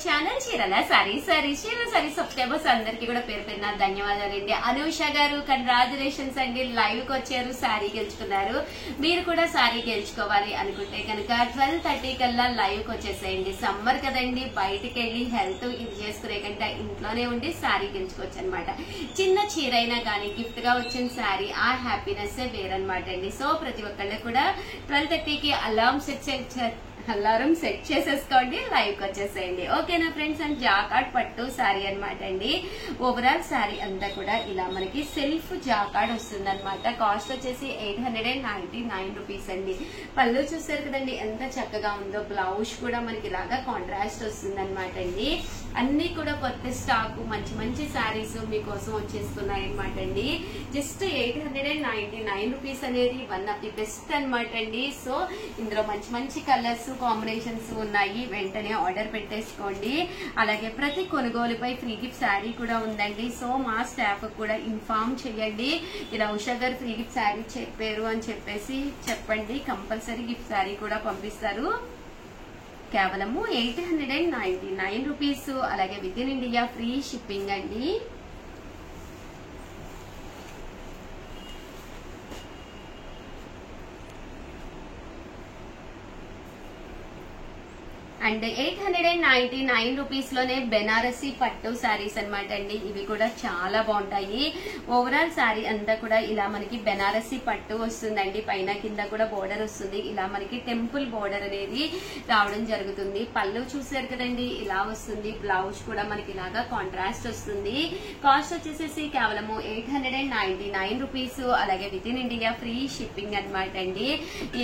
Channel చీరల saris subscribers అందరికీ కూడా పేరు పేరున ధన్యవాదాలండి. అనూష గారు కంగ్రాచులేషన్స్ అండి, లైవ్ కి వచ్చారు, సారీ గెలుచుకున్నారు. మీరు కూడా సారీ గెలుచుకోవాలి అనుకుంటే కనుక 12:30 కల్లా లైవ్ కి వచ్చేసేయండి. సమ్మర్ కదండి, బయటికి వెళ్లి హెల్త్ ఇది చేసుకునే కంటే ఇంట్లోనే ఉండి సారీ గెలుచుకోవచ్చు అనమాట. చిన్న చీర అయినా కానీ గిఫ్ట్ గా వచ్చిన సారీ ఆ హ్యాపీనెస్ వేరనమాట అండి. సో ప్రతి ఒక్కళ్ళు కూడా 12:30కి అలారం సెట్ చేసేసుకోండి, లైవ్ కి వచ్చేసేయండి. ఓకేనా ఫ్రెండ్స్? అండ్ జాకార్డ్ పట్టు సారీ అనమాట అండి. ఓవరాల్ సారీ అంతా కూడా ఇలా మనకి సెల్ఫ్ జాకార్డ్ వస్తుంది అనమాట. కాస్ట్ వచ్చేసి 899 రూపీస్ అండి. పళ్ళు చూసారు కదండి ఎంత చక్కగా ఉందో. బ్లౌజ్ కూడా మనకి ఇలాగా కాంట్రాస్ట్ వస్తుంది అనమాట అండి. అన్ని కూడా కొత్త స్టాక్ మంచి మంచి సారీస్ మీకోసం వచ్చేస్తున్నాయి అనమాట అండి. జస్ట్ 899 రూపీస్ అనేది వన్ ఆఫ్ ది బెస్ట్ అనమాట అండి. సో ఇందులో మంచి మంచి కలర్స్ కాంబినేషన్స్ ఉన్నాయి, వెంటనే ఆర్డర్ పెట్టేసుకోండి. అలాగే ప్రతి కొనుగోలుపై ఫ్రీ గిఫ్ట్ శారీ కూడా ఉందండి. సో మా స్టాఫ్ కూడా ఇన్ఫార్మ్ చేయండి, ఇలా ఉషా గారు ఫ్రీ గిఫ్ట్ శారీ చెప్పారు అని చెప్పేసి చెప్పండి, కంపల్సరీ గిఫ్ట్ శారీ కూడా పంపిస్తారు. కేవలము 899 రూపీస్. అలాగే with in India free shipping అండి. అండ్ 899 రూపీస్ లోనే బెనారసీ పట్టు శారీస్ అనమాట అండి. ఇవి కూడా చాలా బాగుంటాయి. ఓవరాల్ శారీ అంతా కూడా ఇలా మనకి బెనారసీ పట్టు వస్తుందండి. పైన కింద కూడా బోర్డర్ వస్తుంది. ఇలా మనకి టెంపుల్ బోర్డర్ అనేది రావడం జరుగుతుంది. పళ్ళు చూసారు కదండి ఇలా వస్తుంది. బ్లౌజ్ కూడా మనకి ఇలాగా కాంట్రాస్ట్ వస్తుంది. కాస్ట్ వచ్చేసేసి కేవలము 899 రూపీస్. అలాగే with in India free shipping అనమాట అండి.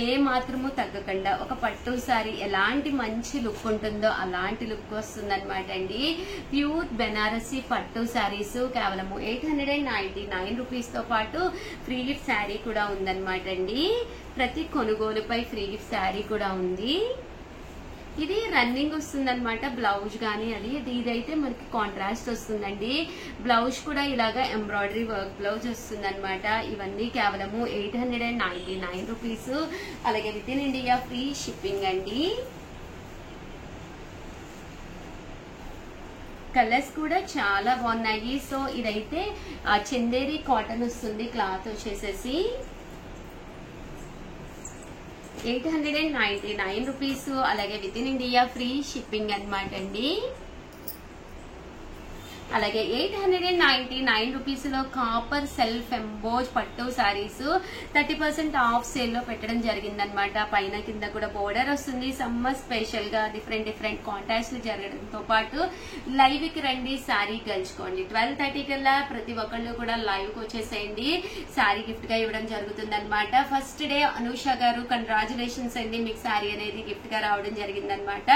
ఏ మాత్రము తగ్గకుండా ఒక పట్టు శారీ ఎలాంటి మంచి లుక్ ఉంటుందో అలాంటి లుక్ వస్తుంది అనమాట అండి. ప్యూర్ బెనారసీ పట్టు శారీస్ కేవలము 899 రూపీస్ తో పాటు ఫ్రీ గిఫ్ట్ శారీ కూడా ఉందన్నమాట అండి. ప్రతి కొనుగోలుపై ఫ్రీ గిఫ్ట్ శారీ కూడా ఉంది. ఇది రన్నింగ్ వస్తుంది అనమాట. బ్లౌజ్ గానీ అది ఇదైతే మనకి కాంట్రాస్ట్ వస్తుందండి. బ్లౌజ్ కూడా ఇలాగా ఎంబ్రాయిడరీ వర్క్ బ్లౌజ్ వస్తుంది అనమాట. ఇవన్నీ కేవలము 899 రూపీస్. అలాగే with in India free shipping అండి. కలర్స్ కూడా చాలా బాగున్నాయి. సో ఇదైతే చందేరి కాటన్ వస్తుంది. క్లాత్ వచ్చేసేసి 899 రూపీస్. అలాగే with in India free shipping అనమాట అండి. అలాగే 899 రూపీస్ లో కాపర్ సెల్ఫ్ ఎంబోజ్ పట్టు సారీస్ 30% ఆఫ్ సేల్ లో పెట్టడం జరిగిందనమాట. పైన కింద కూడా బోర్డర్ వస్తుంది. సమ్మర్ స్పెషల్ గా డిఫరెంట్ కాంటాక్ట్స్ జరగడంతో పాటు లైవ్ కి రండి, సారీ గెలుచుకోండి. 12:30 కల్లా ప్రతి ఒక్కళ్ళు కూడా లైవ్ కి వచ్చేసేయండి. సారీ గిఫ్ట్ గా ఇవ్వడం జరుగుతుంది అనమాట. ఫస్ట్ డే అనూష గారు కంగ్రాచులేషన్స్ అండి, మీకు సారీ అనేది గిఫ్ట్ గా రావడం జరిగిందనమాట.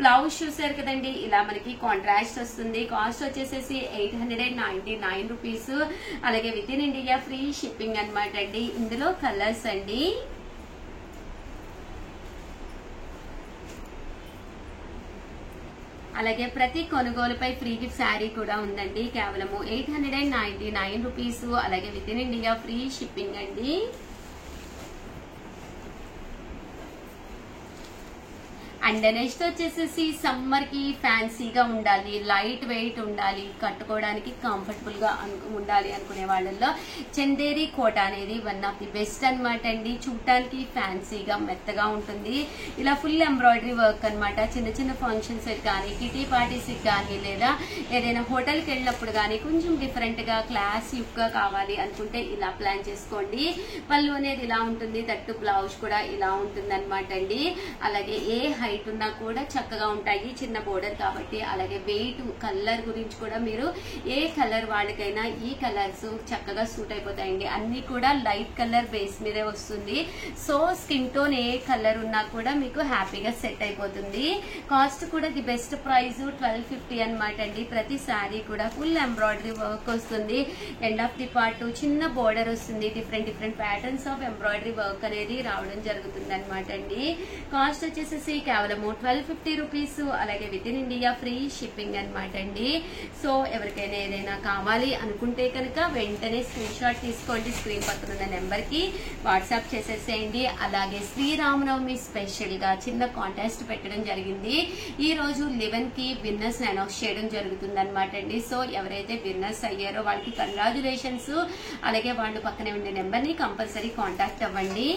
బ్లౌజ్ చూసారు కదండి ఇలా మనకి కాంట్రాస్ట్ వస్తుంది. కాస్ట్ వచ్చేసి 899 రూపీస్. అలాగే with in India free shipping అనమాట అండి. ఇందులో కలర్స్ అండి. అలాగే ప్రతి కొనుగోలుపై ఫ్రీ గిఫ్ట్ శారీ కూడా ఉందండి. కేవలము 899 రూపీస్. అలాగే with in India free shipping అండి. అండ్ నెక్స్ట్ వచ్చేసేసి సమ్మర్ కి ఫ్యాన్సీగా ఉండాలి, లైట్ వెయిట్ ఉండాలి, కట్టుకోవడానికి కంఫర్టబుల్ గా ఉండాలి అనుకునే వాళ్ళల్లో చందేరి కోట అనేది వన్ ఆఫ్ ది బెస్ట్ అనమాట అండి. చూడటానికి ఫ్యాన్సీగా మెత్తగా ఉంటుంది. ఇలా ఫుల్ ఎంబ్రాయిడరీ వర్క్ అనమాట. చిన్న చిన్న ఫంక్షన్స్ కానీ కిటీ పార్టీస్ కానీ లేదా ఏదైనా హోటల్కి వెళ్ళినప్పుడు కానీ కొంచెం డిఫరెంట్ గా క్లాస్ లుక్ గా కావాలి అనుకుంటే ఇలా ప్లాన్ చేసుకోండి. పళ్ళు అనేది ఇలా ఉంటుంది. తట్టు బ్లౌజ్ కూడా ఇలా ఉంటుంది అనమాట అండి. అలాగే ఏ హైట్ ఉన్నా కూడా చక్కగా ఉంటాయి, చిన్న బోర్డర్ కాబట్టి. అలాగే వెయిట్ కలర్ గురించి కూడా మీరు ఏ కలర్ వాళ్ళకైనా ఈ కలర్స్ చక్కగా సూట్ అయిపోతాయండి. అన్ని కూడా లైట్ కలర్ బేస్ మీదే వస్తుంది. సో స్కిన్ టోన్ ఏ కలర్ ఉన్నా కూడా మీకు హ్యాపీగా సెట్ అయిపోతుంది. కాస్ట్ కూడా ది బెస్ట్ ప్రైస్ 1250 అనమాట అండి. ప్రతి శారీ కూడా ఫుల్ ఎంబ్రాయిడరీ వర్క్ వస్తుంది. ఎండ్ ఆఫ్ ది పార్ట్ చిన్న బోర్డర్ వస్తుంది. Different patterns of embroidery work అనేది రావడం జరుగుతుంది అనమాట అండి. కాస్ట్ వచ్చేసి కేవలము 1250 రూపీస్. అలాగే with in India free shipping అనమాట అండి. సో ఎవరికైనా ఏదైనా కావాలి అనుకుంటే కనుక వెంటనే స్క్రీన్ షాట్ తీసుకోండి, స్క్రీన్ పక్కన ఉన్న నెంబర్ కి వాట్సాప్ చేసేసేయండి. అలాగే శ్రీరామనవమి స్పెషల్ గా చిన్న కాంటెస్ట్ పెట్టడం జరిగింది. ఈ రోజు 11 కి విన్నర్స్ అనౌన్స్ చేయడం జరుగుతుంది అనమాట అండి. సో ఎవరైతే విన్నర్స్ అయ్యారో వాళ్ళకి కంగ్రాచులేషన్స్. అలాగే వాళ్ళు పక్కనే ఉండే నెంబర్ ని కంపల్సరీ కాంటాక్ట్ అవ్వండి.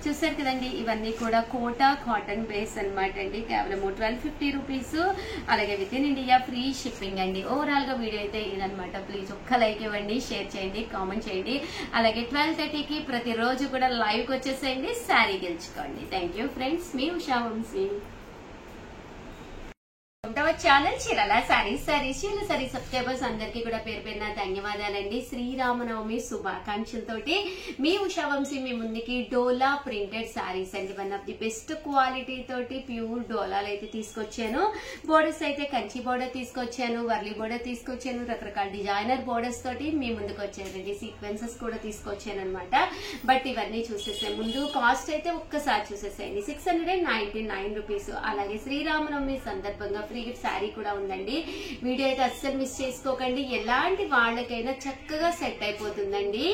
చూసారు కదండి, ఇవన్నీ కూడా కోటా కాటన్ బేస్ అనమాట అండి. కేవలం 1250 రూపీస్. అలాగే with in India free shipping అండి. ఓవరాల్ గా వీడియో అయితే ఇదనమాట. ప్లీజ్ ఒక్క లైక్ ఇవ్వండి, షేర్ చేయండి, కామెంట్ చేయండి. అలాగే 12:30కి ప్రతిరోజు కూడా లైవ్ కి వచ్చేసేయండి, శారీ గెలుచుకోండి. థ్యాంక్ యూ ఫ్రెండ్స్, మీ ఉషా వంశీ. ఛానల్ చీరల సారీస్ సబ్స్క్రైబర్స్ అందరికీ కూడా పేరు పేరున ధన్యవాదాలండి. శ్రీరామనవమి శుభాకాంక్షలతోటి మీ ఉషా వంశీ మీ ముందుకి డోలా ప్రింటెడ్ సారీస్ అండి. One of the best quality తోటి ప్యూర్ డోలాలు అయితే తీసుకొచ్చాను. బోర్డర్స్ అయితే కంచి బోర్డర్ తీసుకొచ్చాను, వర్లీ బోర్డర్ తీసుకొచ్చాను, రకరకాల డిజైనర్ బోర్డర్స్ తోటి మీ ముందుకు వచ్చానండి. సీక్వెన్సెస్ కూడా తీసుకొచ్చాను అనమాట. బట్ ఇవన్నీ చూసేసే ముందు కాస్ట్ అయితే ఒక్కసారి చూసేసేయండి. 699 రూపీస్. అలాగే శ్రీరామనవమి సందర్భంగా ఫ్రీ గిఫ్ట్ శారీ కూడా ఉందండి. వీడియో అయితే అస్సలు మిస్ చేసుకోకండి. ఎలాంటి వాళ్ళకైనా చక్కగా సెట్ అయిపోతుందండి.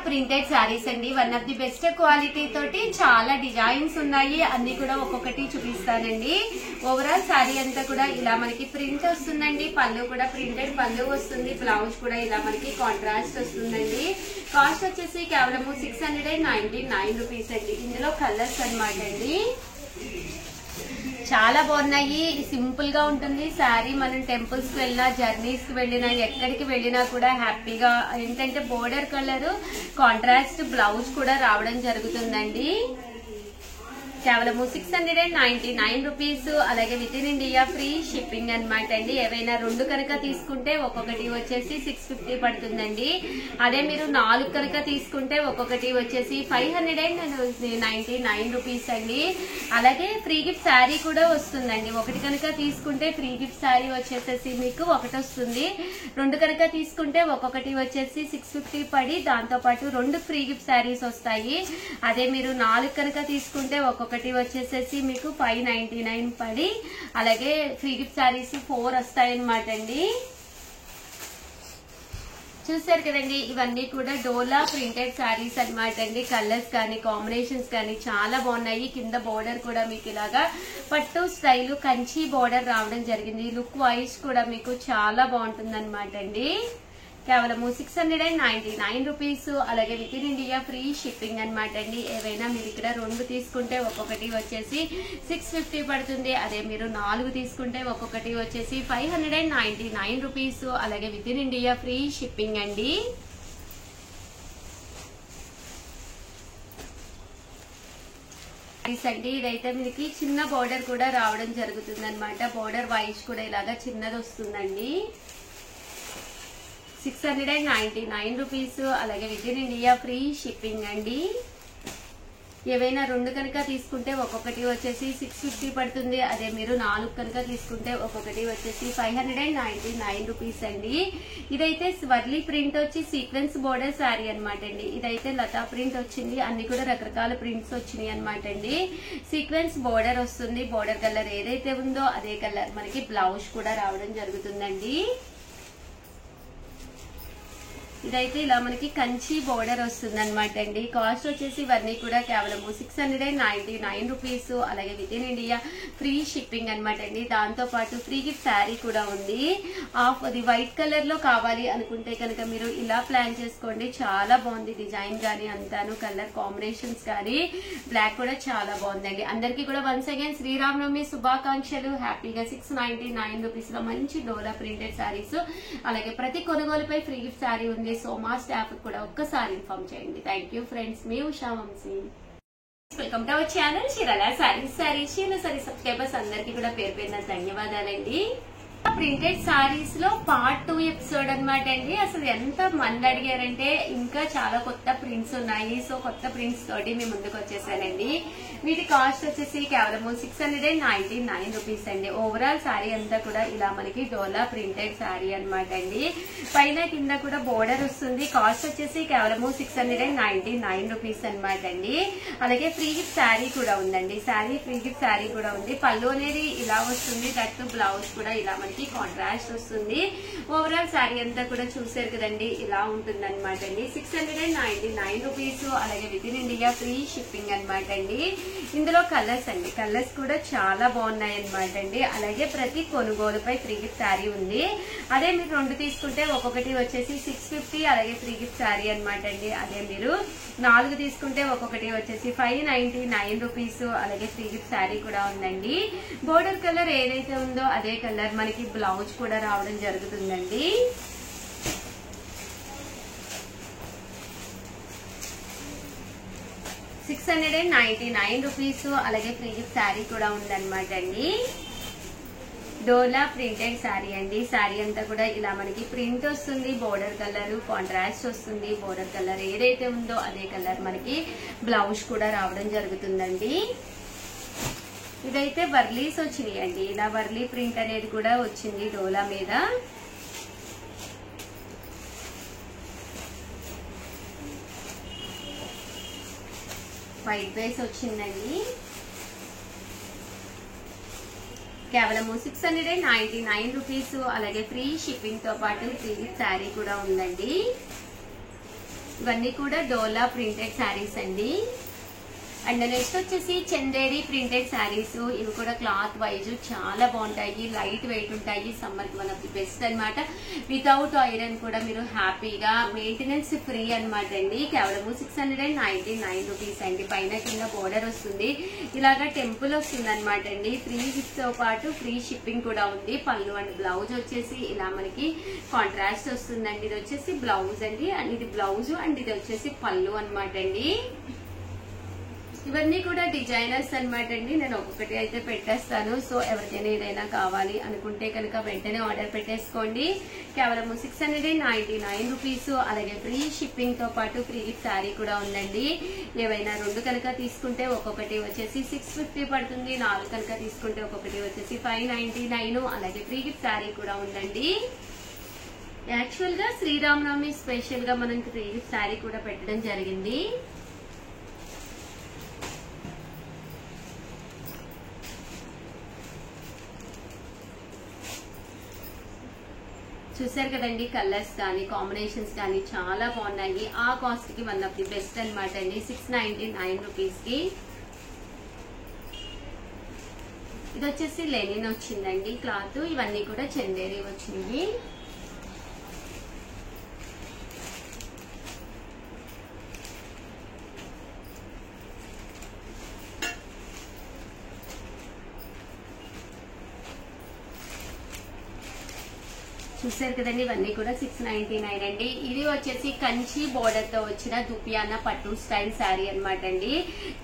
ప్రింటెడ్ శారీస్ అండి. One of the best quality తోటి చాలా డిజైన్స్ ఉన్నాయి. అన్ని కూడా ఒక్కొక్కటి చూపిస్తానండి. ఓవరాల్ శారీ అంతా కూడా ఇలా మనకి ప్రింట్ వస్తుందండి. పళ్ళు కూడా ప్రింటెడ్ పళ్ళు వస్తుంది. బ్లౌజ్ కూడా ఇలా మనకి కాంట్రాస్ట్ వస్తుందండి. కాస్ట్ వచ్చేసి కేవలం 699 రూపీస్ అండి. ఇందులో కలర్స్ అనమాట అండి. చాలా బాగున్నాయి. సింపుల్ గా ఉంటుంది శారీ. మనం టెంపుల్స్ కి వెళ్ళినా, జర్నీస్ కి వెళ్ళినా, ఎక్కడికి వెళ్ళినా కూడా హ్యాపీగా ఏంటంటే బోర్డర్ కలర్ కాంట్రాస్ట్ బ్లౌజ్ కూడా రావడం జరుగుతుందండి. కేవలం 699 రూపీస్. అలాగే with in India free shipping అనమాట అండి. ఏవైనా 2 కనుక తీసుకుంటే ఒక్కొక్కటి వచ్చేసి 650 పడుతుందండి. అదే మీరు 4 కనుక తీసుకుంటే ఒక్కొక్కటి వచ్చేసి 599 రూపీస్ అండి. అలాగే ఫ్రీ గిఫ్ట్ శారీ కూడా వస్తుందండి. 1 కనుక తీసుకుంటే ఫ్రీ గిఫ్ట్ శారీ వచ్చేసేసి మీకు 1 వస్తుంది. 2 కనుక తీసుకుంటే ఒక్కొక్కటి వచ్చేసి 650 పడి దాంతో పాటు 2 ఫ్రీ గిఫ్ట్ శారీస్ వస్తాయి. అదే మీరు 4 కనుక తీసుకుంటే ఒక్కొక్కటి వచ్చేసేసి మీకు 599 పడి అలాగే ఫ్రీ గిఫ్ట్ శారీస్ 4 వస్తాయన్నమాట అండి. చూసారు కదండి, ఇవన్నీ కూడా డోలా ప్రింటెడ్ శారీస్ అనమాట అండి. కలర్స్ కానీ కాంబినేషన్స్ కానీ చాలా బాగున్నాయి. కింద బోర్డర్ కూడా మీకు ఇలాగా పట్టు స్టైల్ కంచి బోర్డర్ రావడం జరిగింది. లుక్ వైజ్ కూడా మీకు చాలా బాగుంటుంది అనమాట అండి. కేవలం 699 రూపీస్. అలాగే with in India free shipping అనమాట అండి. ఏవైనా మీరు ఇక్కడ 2 తీసుకుంటే ఒక్కొక్కటి వచ్చేసి 650 పడుతుంది. అదే మీరు 4 తీసుకుంటే ఒక్కొక్కటి వచ్చేసి 599 రూపీస్. అలాగే with in India free shipping అండి. అండి ఇదైతే మీకు చిన్న బోర్డర్ కూడా రావడం జరుగుతుంది అనమాట. బోర్డర్ వైజ్ కూడా ఇలాగా చిన్నది వస్తుందండి. 699 రూపీస్. అలాగే with in India free shipping అండి. ఏవైనా 2 కనుక తీసుకుంటే ఒక్కొక్కటి వచ్చేసి 650 పడుతుంది. అదే మీరు 4 కనుక తీసుకుంటే ఒక్కొక్కటి వచ్చేసి 599 రూపీస్ అండి. ఇదైతే స్వర్లీ ప్రింట్ వచ్చి సీక్వెన్స్ బోర్డర్ శారీ అనమాట అండి. ఇదైతే లతా ప్రింట్ వచ్చింది. అన్ని కూడా రకరకాల ప్రింట్స్ వచ్చినాయి అనమాట అండి. సీక్వెన్స్ బోర్డర్ వస్తుంది. బోర్డర్ కలర్ ఏదైతే ఉందో అదే కలర్ మనకి బ్లౌజ్ కూడా రావడం జరుగుతుందండి. ఇదైతే ఇలా మనకి కంచి బోర్డర్ వస్తుంది అనమాట అండి. కాస్ట్ వచ్చేసి ఇవన్నీ కూడా కేవలం 699 రూపీస్. అలాగే with in India free shipping అనమాట అండి. దాంతో పాటు ఫ్రీ గిఫ్ట్ శారీ కూడా ఉంది. అది వైట్ కలర్ లో కావాలి అనుకుంటే కనుక మీరు ఇలా ప్లాన్ చేసుకోండి. చాలా బాగుంది డిజైన్ కానీ అంతాను, కలర్ కాంబినేషన్స్ కానీ. బ్లాక్ కూడా చాలా బాగుందండి. అందరికీ కూడా వన్స్ అగైన్ శ్రీరామనవమి శుభాకాంక్షలు. హ్యాపీగా 699 రూపీస్ లో మంచి డోలా ప్రింటెడ్ శారీస్. అలాగే ప్రతి కొనుగోలుపై ఫ్రీ గిఫ్ట్ శారీ ఉంది. సో మా స్టాఫ్ కూడా ఒక్కసారి ఇన్ఫార్మ్ చేయండి. థ్యాంక్ యూ ఫ్రెండ్స్, మీ Usha Vamsi. Welcome to our channel చీరల సారీస్ సబ్స్క్రైబర్స్ అందరికీ కూడా పేరు పేరున ధన్యవాదాలండి. ప్రింటెడ్ సారీస్ లో పార్ట్ 2 ఎపిసోడ్ అనమాట అండి. అసలు ఎంత మంది అడిగారంటే ఇంకా చాలా కొత్త ప్రింట్స్ ఉన్నాయి. సో కొత్త ప్రింట్స్ తోటి మేము ముందుకు వచ్చేసానండి. వీటి కాస్ట్ వచ్చేసి కేవలం 699 రూపీస్ అండి. ఓవరాల్ సారీ అంతా కూడా ఇలా మనకి డోలా ప్రింటెడ్ సారీ అనమాట అండి. పైన కింద కూడా బోర్డర్ వస్తుంది. కాస్ట్ వచ్చేసి కేవలం 699 రూపీస్ అనమాట అండి. అలాగే ఫ్రీ గిఫ్ట్ శారీ కూడా ఉందండి. ఫ్రీ గిఫ్ట్ శారీ కూడా ఉంది. పళ్ళు అనేది ఇలా వస్తుంది. దట్ బ్లౌజ్ కూడా ఇలా మనకి కాంట్రాస్ట్ వస్తుంది. ఓవరాల్ శారీ అంతా కూడా చూసారు కదండి, ఇలా ఉంటుంది అనమాట అండి. 699 రూపీస్. అలాగే with in India free shipping అనమాట అండి. ఇందులో కలర్స్ అండి, కలర్స్ కూడా చాలా బాగున్నాయి అనమాట అండి. అలాగే ప్రతి కొనుగోలుపై ఫ్రీ గిఫ్ట్ శారీ ఉంది. అదే మీరు 2 తీసుకుంటే ఒక్కొక్కటి వచ్చేసి 650. అలాగే ఫ్రీ గిఫ్ట్ శారీ అనమాట అండి. అదే మీరు 4 తీసుకుంటే ఒక్కొక్కటి వచ్చేసి 599 రూపీస్. అలాగే ఫ్రీ గిఫ్ట్ శారీ కూడా ఉందండి. బోర్డర్ కలర్ ఏదైతే ఉందో అదే కలర్ మనకి బ్లౌజ్ కూడా రావడం జరుగుతుందండి. $699 రూపీస్. అలాగే ఫ్రీ గిఫ్ట్ శారీ కూడా ఉందన్నమాట అండి. డోలా ప్రింటెడ్ శారీ అండి. శారీ అంతా కూడా ఇలా మనకి ప్రింట్ వస్తుంది. బోర్డర్ కలర్ కాంట్రాస్ట్ వస్తుంది. బోర్డర్ కలర్ ఏదైతే ఉందో అదే కలర్ మనకి బ్లౌజ్ కూడా రావడం జరుగుతుందండి. ఇదైతే వర్లీస్ వచ్చినాయి అండి. ఇలా వర్లీ ప్రింట్ అనేది కూడా వచ్చింది డోలా మీద. వైట్ బేస్ వచ్చిందండి. కేవలం 699 రూపీస్. అలాగే ఫ్రీ షిప్పింగ్ తో పాటు ఫ్రీ శారీ కూడా ఉందండి. ఇవన్నీ కూడా డోలా ప్రింటెడ్ శారీస్ అండి. అండ్ నెక్స్ట్ వచ్చేసి చందేరి ప్రింటెడ్ శారీస్. ఇవి కూడా క్లాత్ వైజ్ చాలా బాగుంటాయి. లైట్ వెయిట్ ఉంటాయి. సమ్మర్ కి వన్ ఆఫ్ ది బెస్ట్ అనమాట. వితౌట్ ఐరన్ కూడా మీరు హ్యాపీగా, మెయింటెనెన్స్ ఫ్రీ అనమాట అండి. కేవలం 699 రూపీస్ అండి. పైన కింద బోర్డర్ వస్తుంది. ఇలాగా టెంపుల్ వస్తుంది అనమాట అండి. ఫ్రీ గిఫ్ట్ తో పాటు ఫ్రీ షిప్పింగ్ కూడా ఉంది. పళ్ళు అండ్ బ్లౌజ్ వచ్చేసి ఇలా మనకి కాంట్రాస్ట్ వస్తుందండి. ఇది వచ్చేసి బ్లౌజ్ అండి. అండ్ ఇది బ్లౌజ్ అండ్ ఇది వచ్చేసి పళ్ళు అనమాట అండి. ఇవన్నీ కూడా డిజైనర్స్ అనమాట అండి. నేను ఒక్కొక్కటి అయితే పెట్టేస్తాను. సో ఎవరికైనా ఏదైనా కావాలి అనుకుంటే కనుక వెంటనే ఆర్డర్ పెట్టేసుకోండి. కేవలం 699 రూపీస్. అలాగే ఫ్రీ షిప్పింగ్ తో పాటు ఫ్రీ గిఫ్ట్ శారీ కూడా ఉందండి. ఏవైనా 2 కనుక తీసుకుంటే ఒక్కొక్కటి వచ్చేసి 650 పడుతుంది. 4 కనుక తీసుకుంటే ఒక్కొక్కటి వచ్చేసి 599. అలాగే ఫ్రీ గిఫ్ట్ శారీ కూడా ఉందండి. యాక్చువల్ గా శ్రీరామనవమి స్పెషల్ గా మనం ఫ్రీ గిఫ్ట్ శారీ కూడా పెట్టడం జరిగింది. చూసారు కదండి, కలర్స్ కానీ కాంబినేషన్స్ కానీ చాలా బాగున్నాయి. ఆ కాస్ట్ కి వన్ ఆఫ్ ది బెస్ట్ అనమాట అండి. 699 రూపీస్ కి. ఇది వచ్చేసి లెనిన్ వచ్చిందండి క్లాత్. ఇవన్నీ కూడా చందేరి వచ్చినాయి. చూసారు కదండి, ఇవన్నీ కూడా 699 అండి. ఇది వచ్చేసి కంచి బోర్డర్ తో వచ్చిన దుపియానా పట్టు స్టైల్ శారీ అనమాట అండి.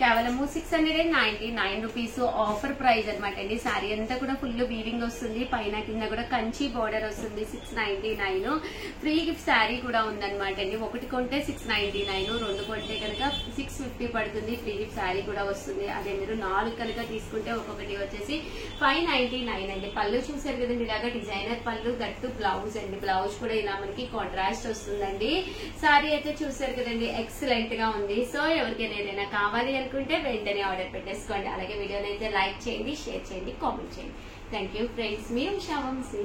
కేవలం 699 రూపీస్ ఆఫర్ ప్రైస్ అనమాట అండి. శారీ అంతా కూడా ఫుల్ వీవింగ్ వస్తుంది. పైన కింద కూడా కంచి బోర్డర్ వస్తుంది. 699. ఫ్రీ గిఫ్ట్ శారీ కూడా ఉందన్నమాట అండి. 1 కొంటే 699, 2 కొంటే కనుక 650 పడుతుంది. ఫ్రీ గిఫ్ట్ శారీ కూడా వస్తుంది. అదే మీరు 4 కనుక తీసుకుంటే ఒక్కొక్కటి వచ్చేసి 599 అండి. పళ్ళు చూసారు కదండి, ఇలాగా డిజైనర్ పళ్ళు, గట్టు బ్లౌజ్ అండి. బ్లౌజ్ కూడా ఇలా మనకి కాంట్రాస్ట్ వస్తుందండి. సారీ అయితే చూసారు కదండి, ఎక్సలెంట్ గా ఉంది. సో ఎవరికైనా ఏదైనా కావాలి అనుకుంటే వెంటనే ఆర్డర్ పెట్టేసుకోండి. అలాగే వీడియోని అయితే లైక్ చేయండి, షేర్ చేయండి, కామెంట్ చేయండి. Thank you friends. మీ ఉషా వంశీ.